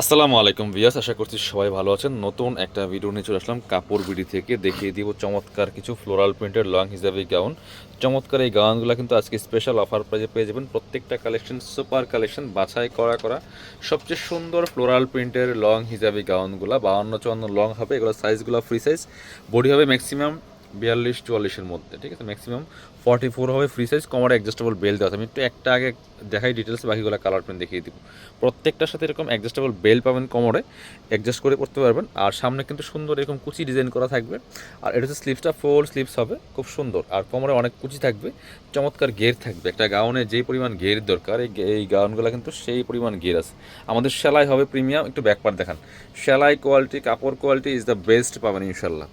আসসালামু আলাইকুম ভিউয়ার্স, আশা করছি সবাই ভালো আছেন। নতুন একটা ভিডিও নিয়ে চলে আসলাম কাপড় বিডি থেকে। দেখিয়ে দিব চমৎকার কিছু ফ্লোরাল প্রিন্টের লং হিসাবে গাউন। চমৎকার এই গাউনগুলো কিন্তু আজকে স্পেশাল অফার প্রাইজে পেয়ে যাবেন। প্রত্যেকটা কালেকশন সুপার কালেকশন, বাছাই করা সবচেয়ে সুন্দর ফ্লোরাল প্রিন্টের লং হিসাবে গাউনগুলো 52-54 লং হবে। এগুলো সাইজগুলো ফ্রি সাইজ, বডি হবে ম্যাক্সিমাম 42-44-এর মধ্যে, ঠিক আছে। ম্যাক্সিমাম 44 হবে ফ্রি সাইজ, কমার অ্যাডজাস্টেবল বেল্ট দেওয়া আছে। আমি একটু একটা আগে দেখাই ডিটেলস, বাকিগুলো কালার প্রিন্ট দেখিয়ে দিব। প্রত্যেকটার সাথে এরকম অ্যাডজাস্টেবল বেল্ট পাবেন, কোমরে অ্যাডজাস্ট করে পড়তে পারবেন। আর সামনে কিন্তু সুন্দর এরকম কুচি ডিজাইন করা থাকবে। আর এটা হচ্ছে স্লিভসটা ফুল স্লিভস হবে, খুব সুন্দর। আর কোমরে অনেক কুচি থাকবে, চমৎকার ঘের থাকবে। একটা গাউনে যেই পরিমাণ ঘের দরকার, এই গাউনগুলো কিন্তু সেই পরিমাণ ঘের আছে। আমাদের সেলাই হবে প্রিমিয়াম। একটু ব্যাকপার্ট দেখান, সেলাই কোয়ালিটি, কাপড় কোয়ালিটি ইজ দ্য বেস্ট পাবেন ইনশাল্লাহ।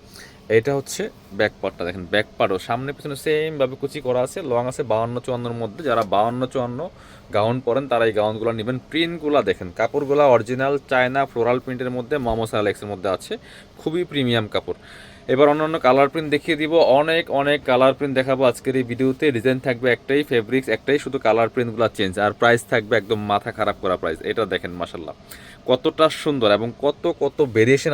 এটা হচ্ছে ব্যাক পার্টটা দেখেন, ব্যাক পার্টও সামনে পিছনে সেমভাবে কুচি করা আছে। লং আছে 52-54-এর মধ্যে। যারা 52-54 গাউন পরেন তারা এই গাউনগুলো নেবেন। প্রিন্টগুলো দেখেন, কাপড়গুলো অরিজিনাল চায়না ফ্লোরাল প্রিন্টের মধ্যে, মোহাম্মদ আলেক্সের মধ্যে আছে। খুবই প্রিমিয়াম কাপড়। এবার অন্যান্য কালার প্রিন্ট দেখিয়ে দিব। অনেক অনেক কালার প্রিন্ট দেখাবো আজকের এই ভিডিওতে। ডিজাইন থাকবে একটাই, ফেব্রিক্স একটাই, শুধু কালার প্রিন্টগুলো চেঞ্জ। আর প্রাইস থাকবে একদম মাথা খারাপ করা প্রাইস। এটা দেখেন মাশাল্লাহ কতটা সুন্দর, এবং কত কত ভেরিয়েশন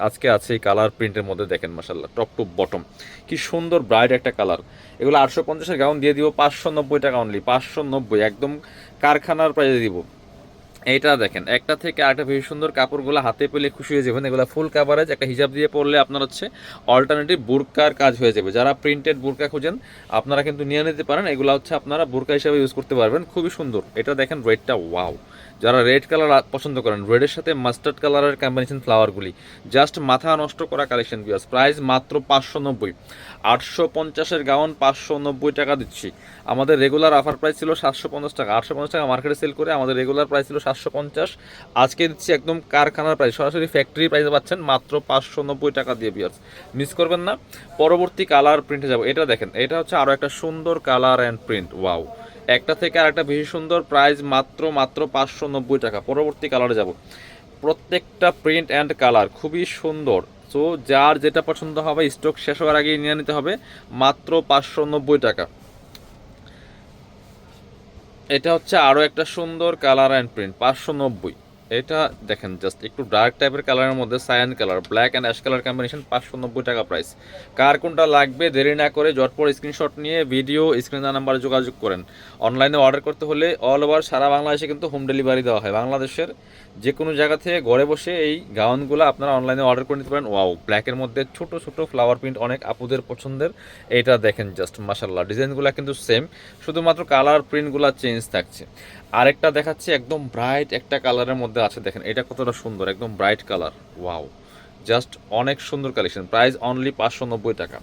আজকে আছে এই কালার প্রিন্টের মধ্যে। দেখেন মাশাল্লাহ টপ টু বটম কি সুন্দর ব্রাইট একটা কালার। এগুলো 850-এর গাউন দিয়ে দিব 590 টাকা অনলি। 590 একদম কারখানার প্রাইসে দিব। এইটা দেখেন, একটা থেকে আরেকটা বেশি সুন্দর। কাপড়গুলো হাতে পেলে খুশি হয়ে যাবেন। এগুলো ফুল কাভারেজ, একটা হিজাব দিয়ে পরলে আপনার হচ্ছে অল্টারনেটিভ বুরকার কাজ হয়ে যাবে। যারা প্রিন্টেড বুরকা খুঁজেন আপনারা কিন্তু নিয়ে নিতে পারেন। এগুলো হচ্ছে আপনারা বুরকা হিসাবে ইউজ করতে পারবেন। খুবই সুন্দর। এটা দেখেন রেডটা, ওয়াও। যারা রেড কালার পছন্দ করেন, রেডের সাথে মাস্টার্ড কালারের কম্বিনেশন ফ্লাওয়ারগুলি জাস্ট মাথা নষ্ট করা কালেকশন। বিয়াস প্রাইস মাত্র 590। 850-এর গাউন 590 টাকা দিচ্ছি। আমাদের রেগুলার অফার প্রাইস ছিল 750 টাকা। 850 টাকা মার্কেটে সেল করে আমাদের রেগুলার প্রাইস ছিল 750। আজকে দিচ্ছি একদম কারখানার প্রাইস, সরাসরি ফ্যাক্টরি প্রাইসে পাচ্ছেন মাত্র 590 টাকা দিয়ে। বিয়ার্স মিস করবেন না। পরবর্তী কালার প্রিন্টে যাব। এটা দেখেন, এটা হচ্ছে আরও একটা সুন্দর কালার অ্যান্ড প্রিন্ট, ওয়াও। একটা থেকে আর একটা বেশি সুন্দর। প্রাইস মাত্র 590 টাকা। পরবর্তী কালারে যাব। প্রত্যেকটা প্রিন্ট অ্যান্ড কালার খুবই সুন্দর। সো যার যেটা পছন্দ হবে স্টক শেষ হওয়ার আগেই নিয়ে নিতে হবে। মাত্র 590 টাকা। এটা হচ্ছে আরও একটা সুন্দর কালার অ্যান্ড প্রিন্ট, 590। এটা দেখেন জাস্ট একটু ডার্ক টাইপের কালারের মধ্যে cyan colour, black and ash colour combination, 590 টাকা প্রাইস। কার কোনটা লাগবে দেরি না করে ঝটপট স্ক্রিনশট নিয়ে ভিডিও স্ক্রিন নাম্বারে যোগাযোগ করেন। অনলাইনে অর্ডার করতে হলে অল ওভার সারা বাংলাদেশে কিন্তু হোম ডেলিভারি দেওয়া হয়। বাংলাদেশের যে কোনো জায়গা থেকে ঘরে বসে এই গাউনগুলো আপনারা অনলাইনে অর্ডার করে নিতে পারেন। ওয়াও, ব্ল্যাকের মধ্যে ছোট ছোট ফ্লাওয়ার প্রিন্ট, অনেক আপুদের পছন্দের। এটা দেখেন জাস্ট মাশাল্লাহ, ডিজাইনগুলো কিন্তু সেম, শুধুমাত্র কালার প্রিন্টগুলো চেঞ্জ থাকছে। আরেকটা দেখাচ্ছি একদম ব্রাইট একটা কালারের মধ্যে আছে। দেখেন এটা কতটা সুন্দর, একদম ব্রাইট কালার, ওয়াও। জাস্ট অনেক সুন্দর কালেকশন। প্রাইস অনলি 590 টাকা।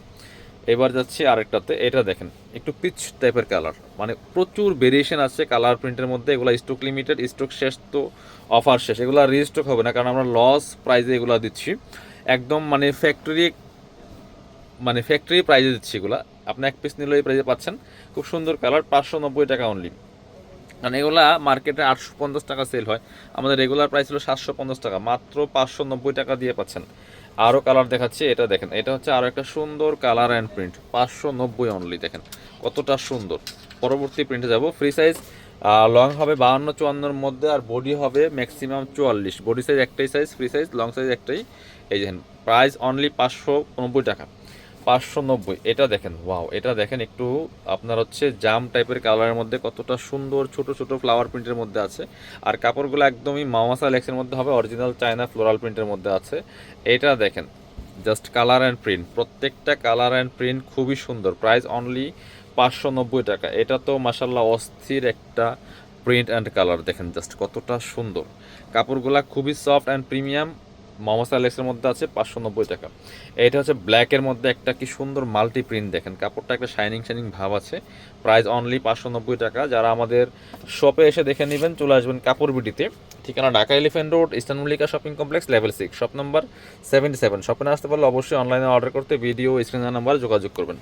এবার যাচ্ছি আরেকটাতে। এটা দেখেন একটু পিচ টাইপের কালার, মানে প্রচুর ভেরিয়েশন আছে কালার প্রিন্টের মধ্যে। এগুলো স্টক লিমিটেড, স্টক শেষ তো অফার শেষ। এগুলো রিস্টক হবে না, কারণ আমরা লস প্রাইসে এগুলো দিচ্ছি। একদম ফ্যাক্টরি প্রাইজে দিচ্ছি এগুলো। আপনি এক পিস নিলে এই প্রাইজে পাচ্ছেন। খুব সুন্দর কালার, 590 টাকা অনলি। কারণ এগুলা মার্কেটে 850 টাকা সেল হয়, আমাদের রেগুলার প্রাইস ছিল 750 টাকা। মাত্র 590 টাকা দিয়ে পাচ্ছেন। আরও কালার দেখাচ্ছি। এটা দেখেন, এটা হচ্ছে আরও একটা সুন্দর কালার অ্যান্ড প্রিন্ট, 590 অনলি। দেখেন কতটা সুন্দর। পরবর্তী প্রিন্টে যাব। ফ্রি সাইজ লং হবে 52-54-এর মধ্যে, আর বডি হবে ম্যাক্সিমাম 44। বডি সাইজ একটাই size, free size long size একটাই। এই দেখেন প্রাইস অনলি 590 টাকা। 590। এটা দেখেন, ওয়াও। এটা দেখেন একটু আপনার হচ্ছে জাম টাইপের কালারের মধ্যে, কতটা সুন্দর ছোট ছোট ফ্লাওয়ার প্রিন্টের মধ্যে আছে। আর কাপড়গুলো একদমই মাওয়াসা লেক্সের মধ্যে হবে, অরিজিনাল চায়না ফ্লোরাল প্রিন্টের মধ্যে আছে। এটা দেখেন জাস্ট কালার অ্যান্ড প্রিন্ট, প্রত্যেকটা কালার অ্যান্ড প্রিন্ট খুবই সুন্দর। প্রাইস অনলি 590 টাকা। এটা তো মাসাল্লাহ অস্থির একটা প্রিন্ট অ্যান্ড কালার। দেখেন জাস্ট কতটা সুন্দর। কাপড়গুলা খুবই সফট অ্যান্ড প্রিমিয়াম, মোহাম্মদ আলেক্সের মধ্যে আছে। 590 টাকা। এটা হচ্ছে ব্ল্যাকের মধ্যে একটা কি সুন্দর মাল্টি প্রিন্ট। দেখেন কাপড়টা একটা শাইনিং শাইনিং ভাব আছে। প্রাইস অনলি 590 টাকা। যারা আমাদের শপে এসে দেখে নেবেন চলে আসবেন কাপড় বিডিতে। ঠিকানা Dhaka elephant road, eastern Mallika shopping complex, level 6, shop number 77। শপে না আসতে পারলে অবশ্যই অনলাইনে অর্ডার করতে ভিডিও স্ক্রিন নাম্বার যোগাযোগ করবেন।